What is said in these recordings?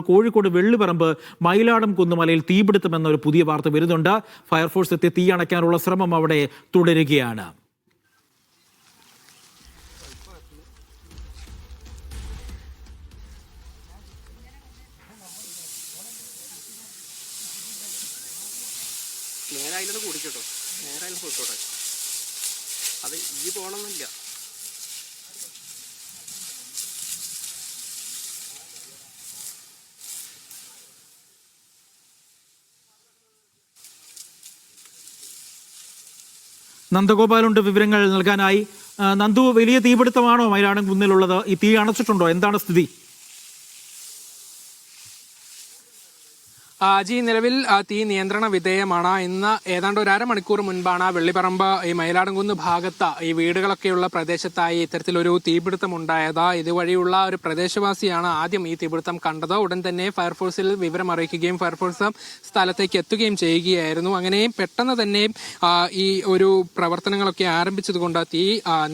കോഴിക്കോട് വെള്ളിപ്പറമ്പ് മയിലാടം കുന്നുമലയിൽ തീപിടുത്തമെന്ന ഒരു പുതിയ വാർത്ത വരുന്നുണ്ട്. ഫയർഫോഴ്സ് എത്തി തീ അണയ്ക്കാനുള്ള ശ്രമം അവിടെ തുടരുകയാണ്. നേരായാലും കുടിക്കട്ടോ, നേരായാലും പോയിക്കോട്ടെ, അത് ഈ പോകണമെന്നില്ല. നന്ദഗോപാലുണ്ട് വിവരങ്ങൾ നൽകാനായി. നന്ദു, വലിയ തീപിടുത്തമാണോ മയിലാടം കുന്നിലുള്ളത്? ഈ തീ അണച്ചിട്ടുണ്ടോ? എന്താണ് സ്ഥിതി? ജി, നിലവിൽ തീ നിയന്ത്രണ വിധേയമാണ്. ഇന്ന് ഏതാണ്ട് ഒരു അരമണിക്കൂർ മുൻപാണ് വെള്ളിപ്പറമ്പ് ഈ മയിലാടംകുന്ന് ഭാഗത്ത് ഈ വീടുകളൊക്കെയുള്ള പ്രദേശത്തായി ഇത്തരത്തിലൊരു തീപിടുത്തം ഉണ്ടായത്. ഇതുവഴിയുള്ള ഒരു പ്രദേശവാസിയാണ് ആദ്യം ഈ തീപിടുത്തം കണ്ടത്. ഉടൻ തന്നെ ഫയർഫോഴ്സിൽ വിവരം അറിയിക്കുകയും ഫയർഫോഴ്സ് സ്ഥലത്തേക്ക് എത്തുകയും ചെയ്യുകയായിരുന്നു. അങ്ങനെ പെട്ടെന്ന് തന്നെ ഈ ഒരു പ്രവർത്തനങ്ങളൊക്കെ ആരംഭിച്ചതുകൊണ്ട് തീ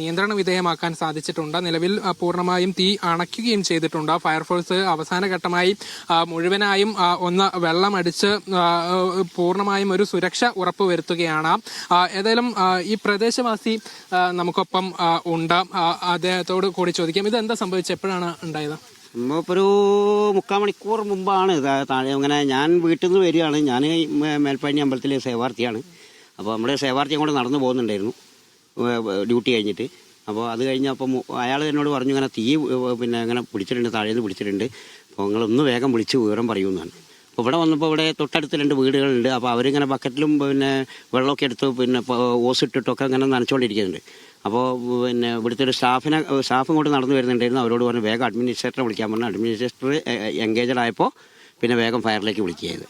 നിയന്ത്രണ വിധേയമാക്കാൻ സാധിച്ചിട്ടുണ്ട്. നിലവിൽ പൂർണ്ണമായും തീ അണയ്ക്കുകയും ചെയ്തിട്ടുണ്ട്. ഫയർഫോഴ്സ് അവസാന ഘട്ടമായി മുഴുവനായും ഒന്ന് വെള്ളമടിച്ച് പൂർണ്ണമായും ഒരു സുരക്ഷ ഉറപ്പുവരുത്തുകയാണ്. ഏതായാലും ഈ പ്രദേശവാസി നമുക്കൊപ്പം ഉണ്ട്. അദ്ദേഹത്തോട് കൂടി ചോദിക്കാം, ഇത് എന്താ സംഭവിച്ചത്, എപ്പോഴാണ് ഉണ്ടായത്? ഇപ്പോൾ ഒരു 3/4 മണിക്കൂർ മുമ്പാണ് താഴെ. അങ്ങനെ ഞാൻ വീട്ടിൽ നിന്ന് വരികയാണ്. ഞാൻ മേൽപ്പഴനി അമ്പലത്തിലെ സേവാർത്ഥിയാണ്. അപ്പോൾ നമ്മുടെ സേവാർത്ഥി അങ്ങോട്ട് നടന്നു പോകുന്നുണ്ടായിരുന്നു ഡ്യൂട്ടി കഴിഞ്ഞിട്ട്. അപ്പോൾ അത് കഴിഞ്ഞപ്പോൾ അയാൾ എന്നോട് പറഞ്ഞു, ഇങ്ങനെ തീ ഇങ്ങനെ പിടിച്ചിട്ടുണ്ട്, താഴേന്ന് പിടിച്ചിട്ടുണ്ട്, അപ്പോൾ നിങ്ങളൊന്ന് വേഗം വിളിച്ച് വിവരം പറയുമെന്നാണ്. അപ്പോൾ ഇവിടെ വന്നപ്പോൾ ഇവിടെ തൊട്ടടുത്ത് 2 വീടുകളുണ്ട്. അപ്പോൾ അവരിങ്ങനെ ബക്കറ്റിലും വെള്ളമൊക്കെ എടുത്ത് ഓസിട്ടിട്ടൊക്കെ അങ്ങനെ നനച്ചുകൊണ്ടിരിക്കുന്നുണ്ട്. അപ്പോൾ ഇവിടുത്തെ ഒരു സ്റ്റാഫ് ഇങ്ങോട്ട് നടന്നു വരുന്നുണ്ടായിരുന്നു. അവരോട് പറഞ്ഞു വേഗം അഡ്മിനിസ്ട്രേറ്ററെ വിളിക്കാൻ പറഞ്ഞു. അഡ്മിനിസ്ട്രേറ്റർ എൻഗേജഡ് ആയപ്പോൾ വേഗം ഫയറിലേക്ക് വിളിക്കുകയത്.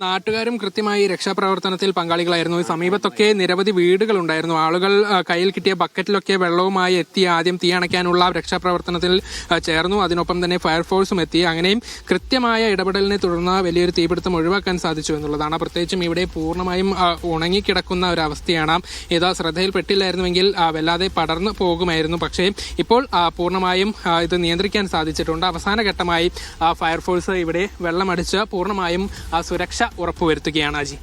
നാട്ടുകാരും കൃത്യമായി രക്ഷാപ്രവർത്തനത്തിൽ പങ്കാളികളായിരുന്നു. സമീപത്തൊക്കെ നിരവധി വീടുകളുണ്ടായിരുന്നു. ആളുകൾ കയ്യിൽ കിട്ടിയ ബക്കറ്റിലൊക്കെ വെള്ളവുമായി എത്തി ആദ്യം തീ അണയ്ക്കാനുള്ള രക്ഷാപ്രവർത്തനത്തിൽ ചേർന്നു. അതിനൊപ്പം തന്നെ ഫയർഫോഴ്സും എത്തി. അങ്ങനെയും കൃത്യമായ ഇടപെടലിനെ തുടർന്ന് വലിയൊരു തീപിടുത്തം ഒഴിവാക്കാൻ സാധിച്ചു എന്നുള്ളതാണ്. പ്രത്യേകിച്ചും ഇവിടെ പൂർണ്ണമായും ഉണങ്ങിക്കിടക്കുന്ന ഒരവസ്ഥയാണ്. ഇത് ശ്രദ്ധയിൽപ്പെട്ടില്ലായിരുന്നുവെങ്കിൽ വല്ലാതെ പടർന്നു പോകുമായിരുന്നു. പക്ഷേ ഇപ്പോൾ പൂർണ്ണമായും ഇത് നിയന്ത്രിക്കാൻ സാധിച്ചിട്ടുണ്ട്. അവസാന ഘട്ടമായി ഫയർഫോഴ്സ് ഇവിടെ വെള്ളമടിച്ച് പൂർണ്ണമായും സുരക്ഷ ഉറപ്പുവരുത്തുകയാണ്. അജി.